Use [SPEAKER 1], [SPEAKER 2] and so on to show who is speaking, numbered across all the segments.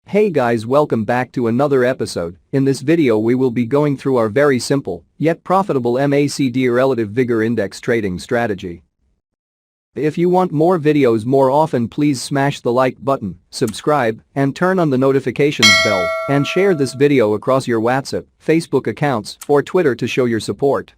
[SPEAKER 1] Hey guys, welcome back to another episode. In this video we will be going through our very simple, yet profitable MACD Relative Vigor Index trading strategy. If you want more videos more often, please smash the like button, subscribe, and turn on the notifications bell, and share this video across your WhatsApp, Facebook accounts, or Twitter to show your support.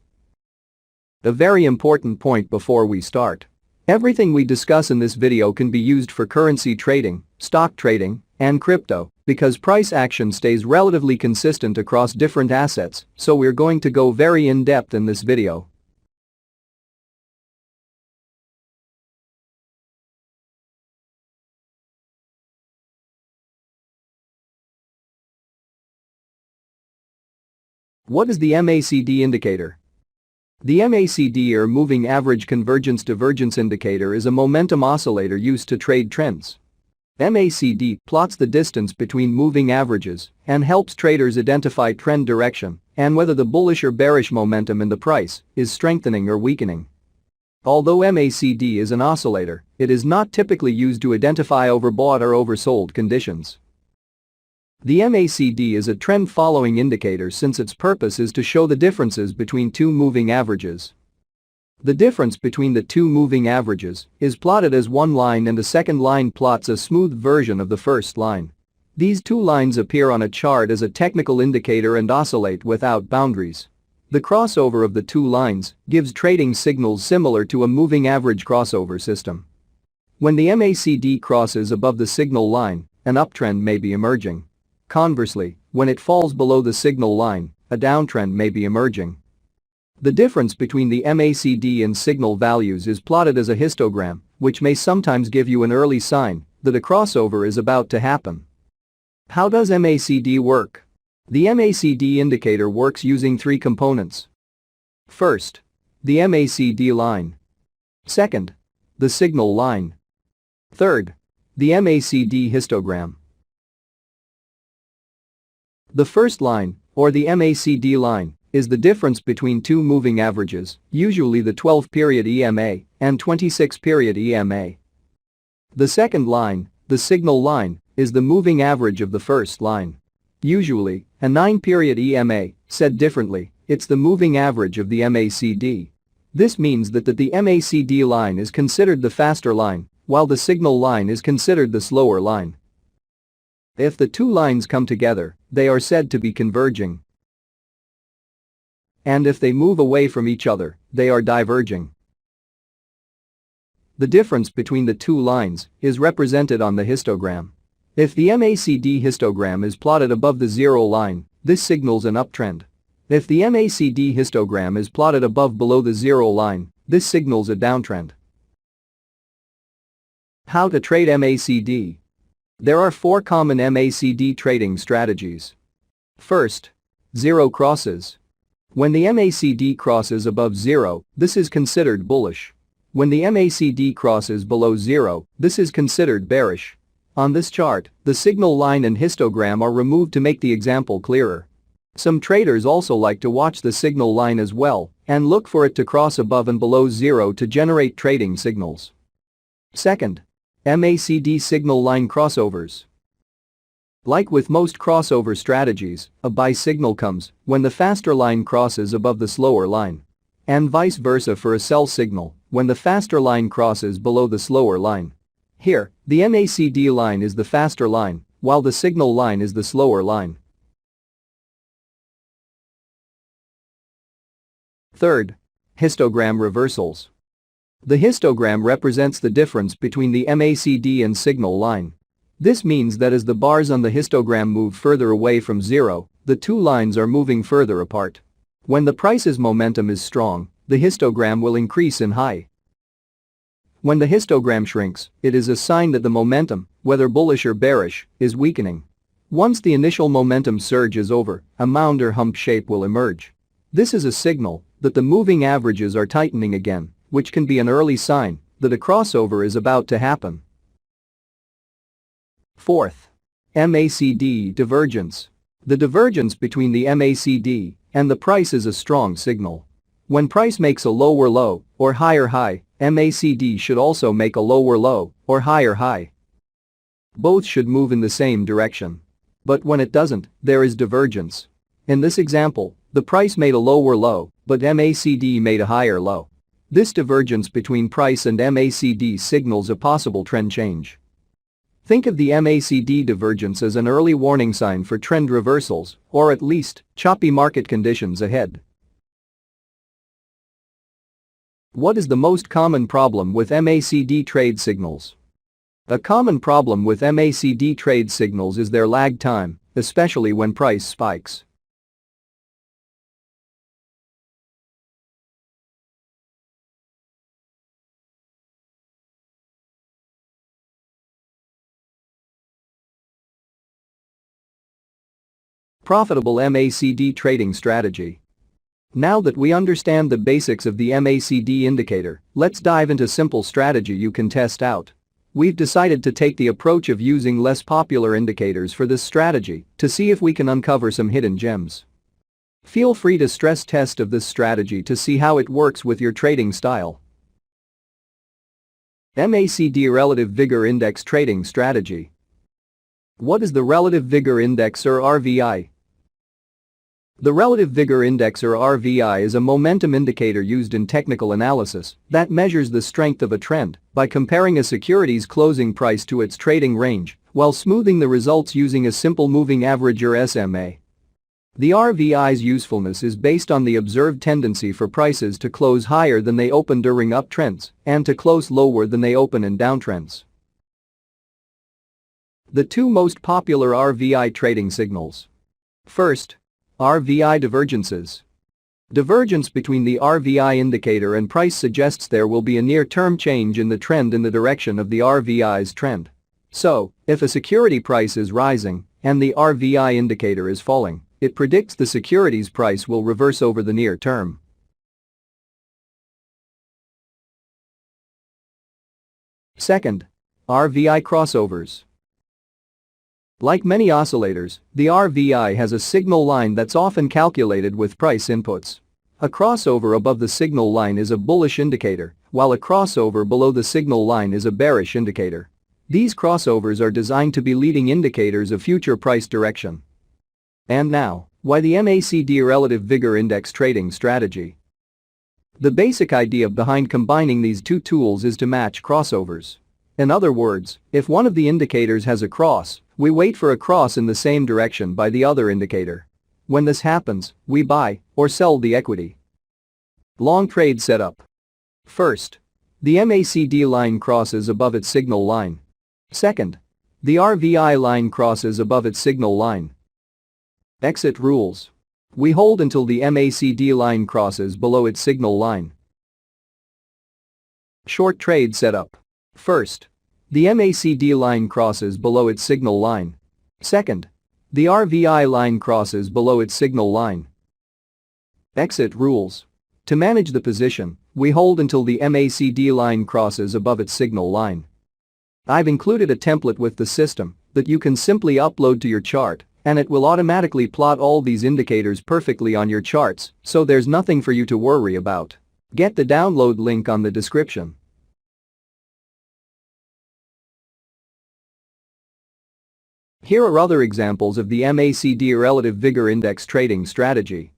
[SPEAKER 1] A very important point before we start. Everything we discuss in this video can be used for currency trading, stock trading, and crypto, because price action stays relatively consistent across different assets, so we're going to go very in-depth in this video. What is the MACD indicator? The MACD, or Moving Average Convergence Divergence Indicator, is a momentum oscillator used to trade trends. MACD plots the distance between moving averages and helps traders identify trend direction and whether the bullish or bearish momentum in the price is strengthening or weakening. Although MACD is an oscillator, it is not typically used to identify overbought or oversold conditions. The MACD is a trend-following indicator since its purpose is to show the differences between two moving averages. The difference between the two moving averages is plotted as one line, and the second line plots a smooth version of the first line. These two lines appear on a chart as a technical indicator and oscillate without boundaries. The crossover of the two lines gives trading signals similar to a moving average crossover system. When the MACD crosses above the signal line, an uptrend may be emerging. Conversely, when it falls below the signal line, a downtrend may be emerging. The difference between the MACD and signal values is plotted as a histogram, which may sometimes give you an early sign that a crossover is about to happen. How does MACD work? The MACD indicator works using three components. First, the MACD line. Second, the signal line. Third, the MACD histogram. The first line, or the MACD line, is the difference between two moving averages, usually the 12-period EMA and 26-period EMA. The second line, the signal line, is the moving average of the first line. Usually, a 9-period EMA. Said differently, it's the moving average of the MACD. This means that the MACD line is considered the faster line, while the signal line is considered the slower line. If the two lines come together, they are said to be converging. And if they move away from each other, they are diverging. The difference between the two lines is represented on the histogram. If the MACD histogram is plotted above the zero line, this signals an uptrend. If the MACD histogram is plotted below the zero line, this signals a downtrend. How to trade MACD? There are four common MACD trading strategies. First, zero crosses. When the MACD crosses above zero, this is considered bullish. When the MACD crosses below zero, this is considered bearish. On this chart, the signal line and histogram are removed to make the example clearer. Some traders also like to watch the signal line as well and look for it to cross above and below zero to generate trading signals. Second, MACD signal line crossovers. Like with most crossover strategies, a buy signal comes when the faster line crosses above the slower line. And vice versa for a sell signal when the faster line crosses below the slower line. Here, the MACD line is the faster line, while the signal line is the slower line. Third, histogram reversals. The histogram represents the difference between the MACD and signal line. This means that as the bars on the histogram move further away from zero, the two lines are moving further apart. When the price's momentum is strong, the histogram will increase in height. When the histogram shrinks, it is a sign that the momentum, whether bullish or bearish, is weakening. Once the initial momentum surge is over, a mound or hump shape will emerge. This is a signal that the moving averages are tightening again, which can be an early sign that a crossover is about to happen. Fourth, MACD divergence. The divergence between the MACD and the price is a strong signal. When price makes a lower low or higher high, MACD should also make a lower low or higher high. Both should move in the same direction. But when it doesn't, there is divergence. In this example, the price made a lower low, but MACD made a higher low. This divergence between price and MACD signals a possible trend change. Think of the MACD divergence as an early warning sign for trend reversals, or at least, choppy market conditions ahead. What is the most common problem with MACD trade signals? A common problem with MACD trade signals is their lag time, especially when price spikes. Profitable MACD trading strategy. Now that we understand the basics of the MACD indicator, let's dive into simple strategy you can test out. We've decided to take the approach of using less popular indicators for this strategy to see if we can uncover some hidden gems. Feel free to stress test of this strategy to see how it works with your trading style. MACD Relative Vigor Index Trading Strategy. What is the Relative Vigor Index or RVI? The Relative Vigor Index or RVI is a momentum indicator used in technical analysis that measures the strength of a trend by comparing a security's closing price to its trading range while smoothing the results using a simple moving average or SMA. The RVI's usefulness is based on the observed tendency for prices to close higher than they open during uptrends and to close lower than they open in downtrends. The two most popular RVI trading signals. First, RVI divergences. Divergence between the RVI indicator and price suggests there will be a near-term change in the trend in the direction of the RVI's trend. So, if a security price is rising and the RVI indicator is falling, it predicts the security's price will reverse over the near term. Second, RVI crossovers. Like many oscillators, the RVI has a signal line that's often calculated with price inputs. A crossover above the signal line is a bullish indicator, while a crossover below the signal line is a bearish indicator. These crossovers are designed to be leading indicators of future price direction. And now, why the MACD Relative Vigor Index Trading Strategy? The basic idea behind combining these two tools is to match crossovers. In other words, if one of the indicators has a cross, we wait for a cross in the same direction by the other indicator. When this happens, we buy or sell the equity. Long trade setup. First, the MACD line crosses above its signal line. Second, the RVI line crosses above its signal line. Exit rules. We hold until the MACD line crosses below its signal line. Short trade setup. First, the MACD line crosses below its signal line. Second, the RVI line crosses below its signal line. Exit rules. To manage the position, we hold until the MACD line crosses above its signal line. I've included a template with the system that you can simply upload to your chart, and it will automatically plot all these indicators perfectly on your charts, so there's nothing for you to worry about. Get the download link on the description. Here are other examples of the MACD Relative Vigor Index trading strategy.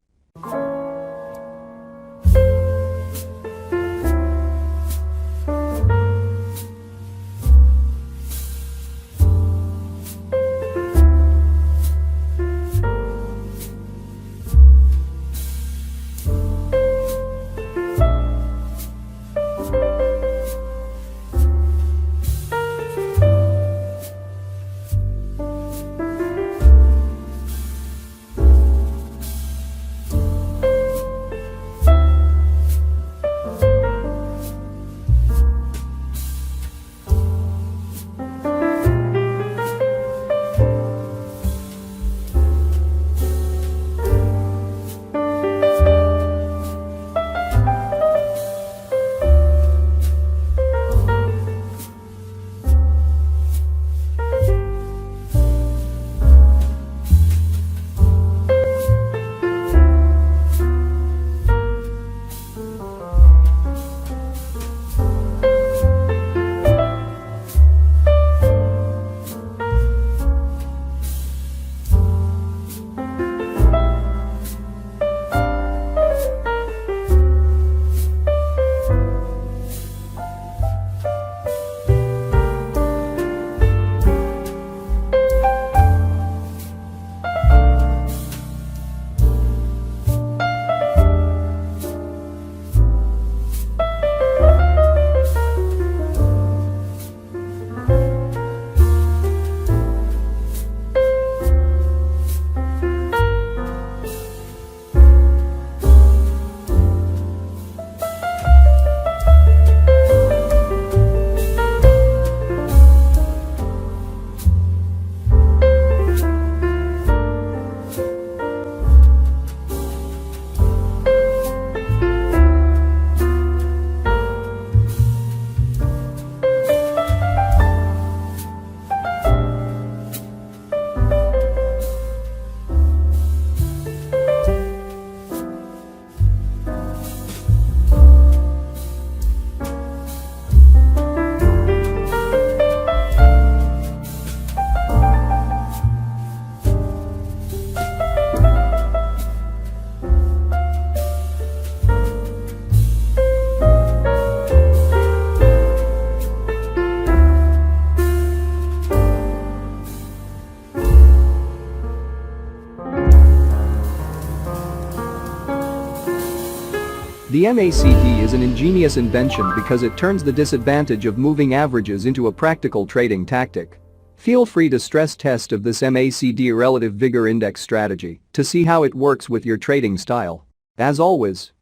[SPEAKER 1] The MACD is an ingenious invention because it turns the disadvantage of moving averages into a practical trading tactic. Feel free to stress test of this MACD relative vigor index strategy to see how it works with your trading style. As always,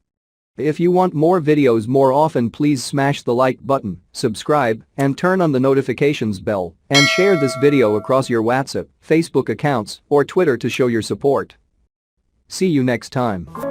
[SPEAKER 1] if you want more videos more often, please smash the like button, subscribe, and turn on the notifications bell, and share this video across your WhatsApp, Facebook accounts, or Twitter to show your support. See you next time.